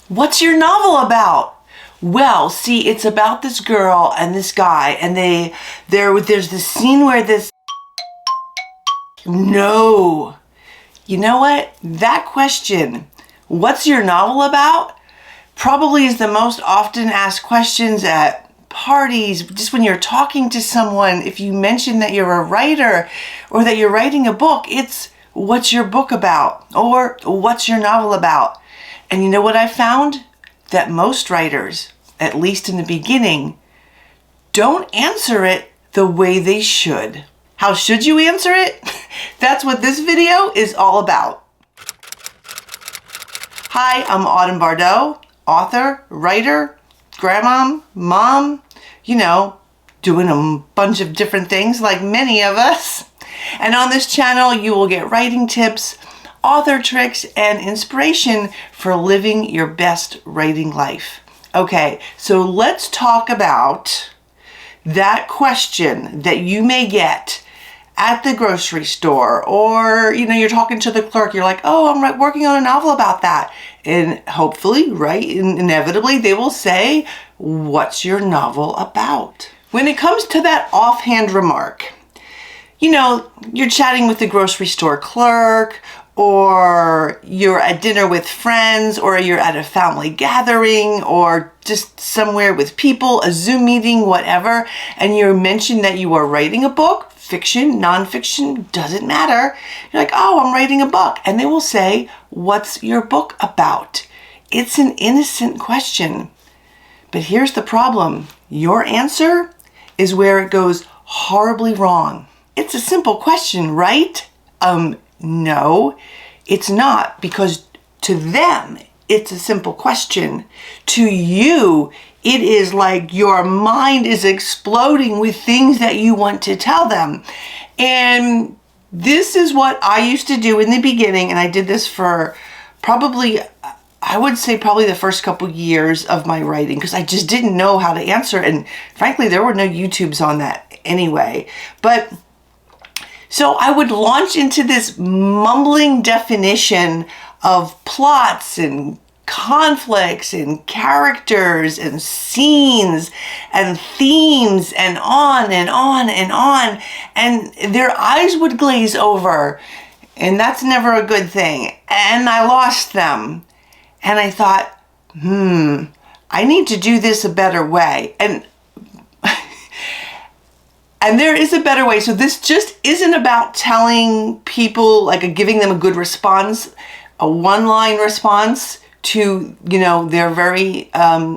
What's your novel about? Well, see, it's about this girl and this guy, and there's this scene where this... No. You know what? That question, what's your novel about, probably is the most often asked questions at parties, just when you're talking to someone. If you mention that you're a writer or that you're writing a book, it's what's your book about, or what's your novel about? And you know what I found? That most writers, at least in the beginning, don't answer it the way they should. How should you answer it? That's what this video is all about. Hi, I'm Autumn Bardot, author, writer, grandmom, mom, doing a bunch of different things like many of us. And on this channel, you will get writing tips, author tricks, and inspiration for living your best writing life. Okay, so let's talk about that question that you may get at the grocery store, or you're talking to the clerk, you're like, oh, I'm working on a novel about that. And hopefully, right, inevitably, they will say, what's your novel about? When it comes to that offhand remark, you're chatting with the grocery store clerk, or you're at dinner with friends, or you're at a family gathering, or just somewhere with people, a Zoom meeting, whatever, and you mention that you are writing a book, fiction, nonfiction, doesn't matter. You're like, oh, I'm writing a book. And they will say, what's your book about? It's an innocent question. But here's the problem. Your answer is where it goes horribly wrong. It's a simple question, right? No, it's not, because to them, it's a simple question. To you, it is like your mind is exploding with things that you want to tell them. And this is what I used to do in the beginning, and I did this for probably, I would say probably the first couple years of my writing, because I just didn't know how to answer, and frankly, there were no YouTubes on that anyway. But so I would launch into this mumbling definition of plots and conflicts and characters and scenes and themes and on and on and on, and their eyes would glaze over, and that's never a good thing. And I lost them, and I thought, I need to do this a better way. And there is a better way. So this just isn't about telling people, giving them a good response, a one-line response to, their very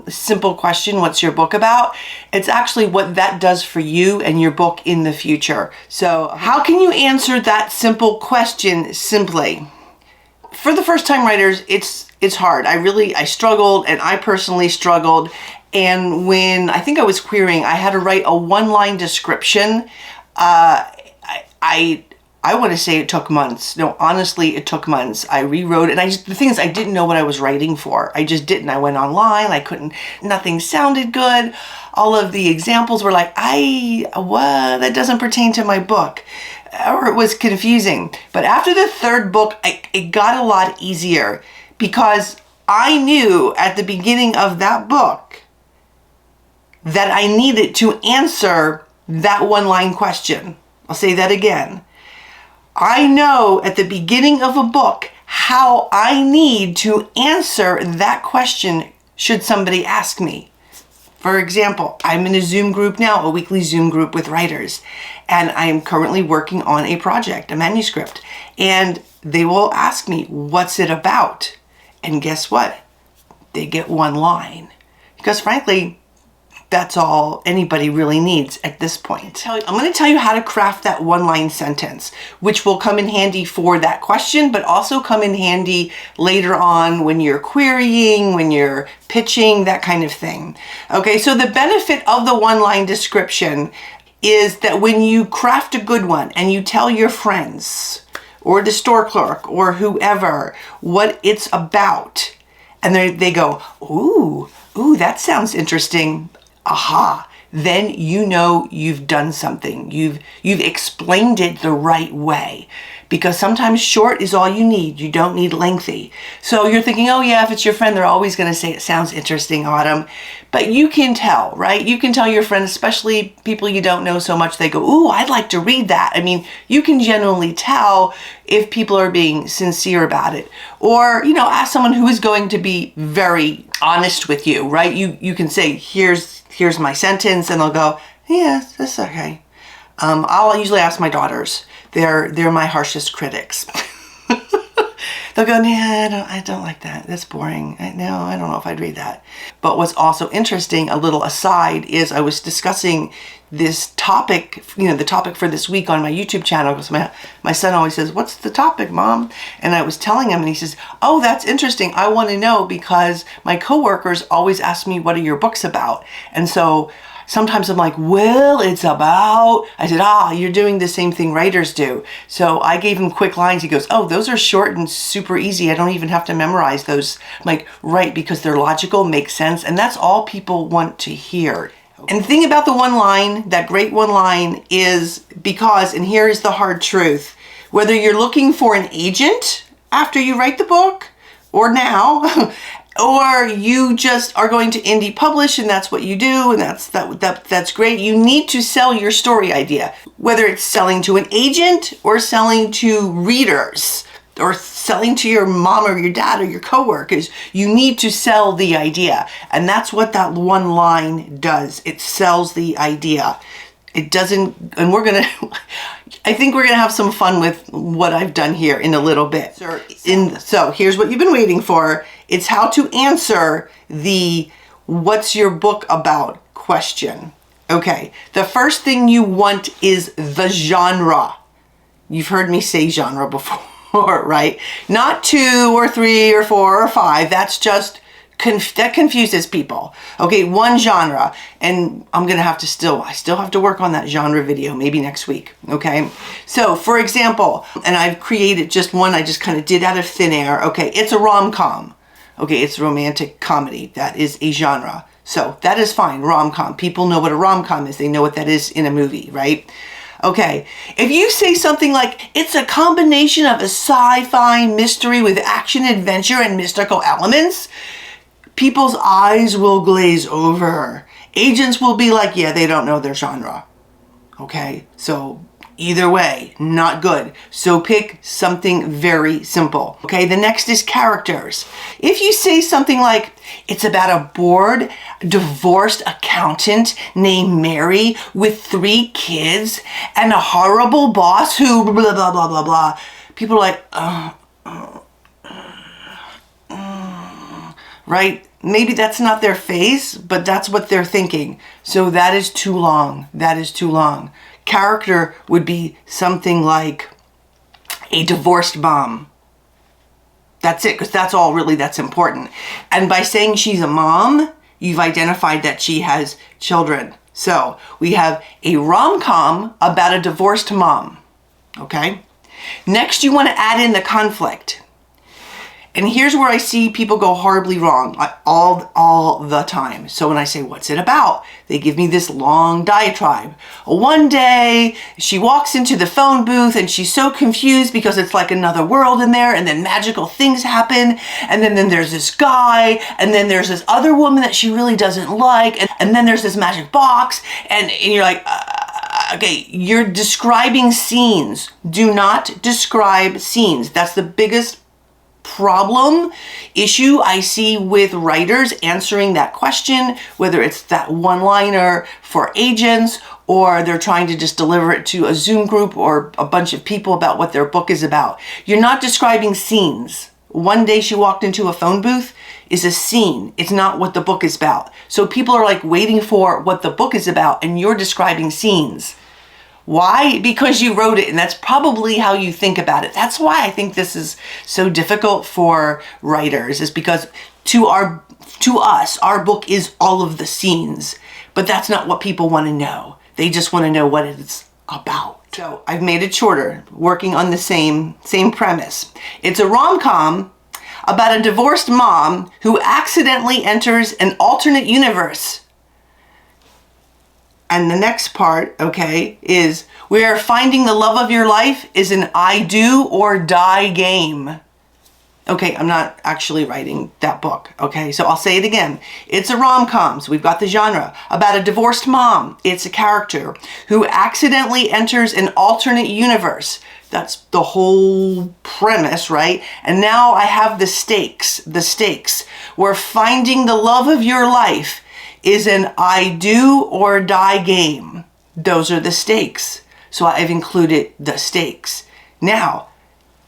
simple question, what's your book about? It's actually what that does for you and your book in the future. So how can you answer that simple question simply? For the first-time writers, it's hard. I struggled, and I personally struggled. And when I think I was querying, I had to write a one-line description. I want to say it took months. No, honestly, it took months. I rewrote it. And the thing is, I didn't know what I was writing for. I just didn't. I went online. Nothing sounded good. All of the examples were like, that doesn't pertain to my book. Or it was confusing. But after the third book, it got a lot easier, because I knew at the beginning of that book that I needed to answer that one-line question. I'll say that again. I know at the beginning of a book how I need to answer that question should somebody ask me. For example, I'm in a Zoom group now, a weekly Zoom group with writers, and I am currently working on a project, a manuscript, and they will ask me, what's it about? And guess what? They get one line. Because frankly, that's all anybody really needs at this point. I'm going to tell you how to craft that one-line sentence, which will come in handy for that question, but also come in handy later on when you're querying, when you're pitching, that kind of thing. Okay, so the benefit of the one-line description is that when you craft a good one and you tell your friends or the store clerk or whoever what it's about, and they go, ooh, that sounds interesting. Aha, then you know you've done something. You've explained it the right way. Because sometimes short is all you need. You don't need lengthy. So you're thinking, oh yeah, if it's your friend, they're always going to say it sounds interesting, Autumn. But you can tell, right? You can tell your friend, especially people you don't know so much, they go, ooh, I'd like to read that. I mean, you can generally tell if people are being sincere about it. Or, you know, ask someone who is going to be very honest with you, right? You can say, here's my sentence, and they'll go, yes, that's okay. I'll usually ask my daughters. They're my harshest critics. They'll go, nah, I don't like that. That's boring. No, I don't know if I'd read that. But what's also interesting, a little aside, is I was discussing this topic, you know, the topic for this week on my YouTube channel, because my son always says, what's the topic, Mom? And I was telling him, and he says, oh, that's interesting. I want to know because my coworkers always ask me, what are your books about? And so sometimes I'm like, well, it's about, I said, you're doing the same thing writers do. So I gave him quick lines. He goes, oh, those are short and super easy. I don't even have to memorize those. I'm like, right, because they're logical, make sense. And that's all people want to hear. And the thing about the one line, that great one line, is because, and here is the hard truth, whether you're looking for an agent after you write the book or now, or you just are going to indie publish and that's what you do, and that's great. You need to sell your story idea, whether it's selling to an agent or selling to readers or selling to your mom or your dad or your coworkers. You need to sell the idea, and that's what that one line does. It sells the idea. It doesn't, and I think we're gonna have some fun with what I've done here in a little bit. So here's what you've been waiting for. It's how to answer the what's your book about question. Okay, the first thing you want is the genre. You've heard me say genre before, right? Not 2 or 3 or 4 or 5. That's just that confuses people. Okay, one genre, and I still have to work on that genre video, maybe next week, okay? So, for example, and I've created just one I just kind of did out of thin air. Okay, it's a rom-com. Okay, it's romantic comedy. That is a genre. So, that is fine, rom-com. People know what a rom-com is. They know what that is in a movie, right? Okay, if you say something like, it's a combination of a sci-fi mystery with action, adventure, and mystical elements, people's eyes will glaze over. Agents will be like, yeah, they don't know their genre. Okay, so either way, not good. So pick something very simple. Okay, the next is characters. If you say something like, it's about a bored, divorced accountant named Mary with 3 kids and a horrible boss who blah, blah, blah, blah, blah. People are like, right? Maybe that's not their face, but that's what they're thinking. So that is too long. That is too long. Character would be something like a divorced mom. That's it, because that's all really that's important. And by saying she's a mom, you've identified that she has children. So we have a rom-com about a divorced mom. Okay? Next, you want to add in the conflict. And here's where I see people go horribly wrong all the time. So when I say, what's it about? They give me this long diatribe. One day, she walks into the phone booth and she's so confused because it's like another world in there, and then magical things happen, and then there's this guy, and then there's this other woman that she really doesn't like, and then there's this magic box, and you're like, okay, you're describing scenes. Do not describe scenes. That's the biggest issue I see with writers answering that question, whether it's that one-liner for agents or they're trying to just deliver it to a Zoom group or a bunch of people about what their book is about. You're not describing scenes. One day she walked into a phone booth is a scene. It's not what the book is about. So people are like waiting for what the book is about, and you're describing scenes. Why? Because you wrote it, and that's probably how you think about it. That's why I think this is so difficult for writers, is because to us, our book is all of the scenes, but that's not what people want to know. They just want to know what it's about. So I've made it shorter, working on the same premise. It's a rom-com about a divorced mom who accidentally enters an alternate universe. And the next part, okay, is where finding the love of your life is an I do or die game. Okay, I'm not actually writing that book, okay? So I'll say it again. It's a rom-com, so we've got the genre. About a divorced mom. It's a character who accidentally enters an alternate universe. That's the whole premise, right? And now I have the stakes, where finding the love of your life is an I do or die game. Those are the stakes. So I've included the stakes. Now,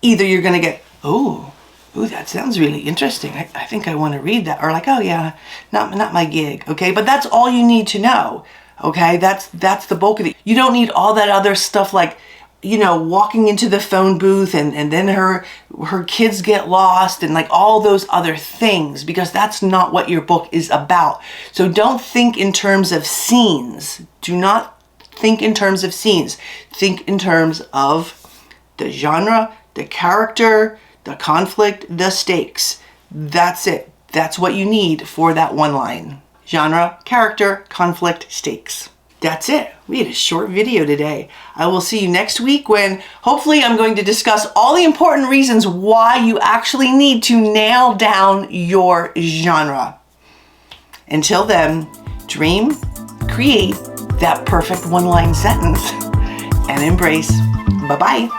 either you're gonna get, ooh, that sounds really interesting. I think I want to read that. Or like, oh yeah, not my gig. Okay, but that's all you need to know. Okay, that's the bulk of it. You don't need all that other stuff like, you know, walking into the phone booth and then her kids get lost and like all those other things, because that's not what your book is about. So don't think in terms of scenes. Do not think in terms of scenes. Think in terms of the genre, the character, the conflict, the stakes. That's it. That's what you need for that one line. Genre, character, conflict, stakes. That's it. We had a short video today. I will see you next week when hopefully I'm going to discuss all the important reasons why you actually need to nail down your genre. Until then, dream, create that perfect one-line sentence, and embrace. Bye-bye.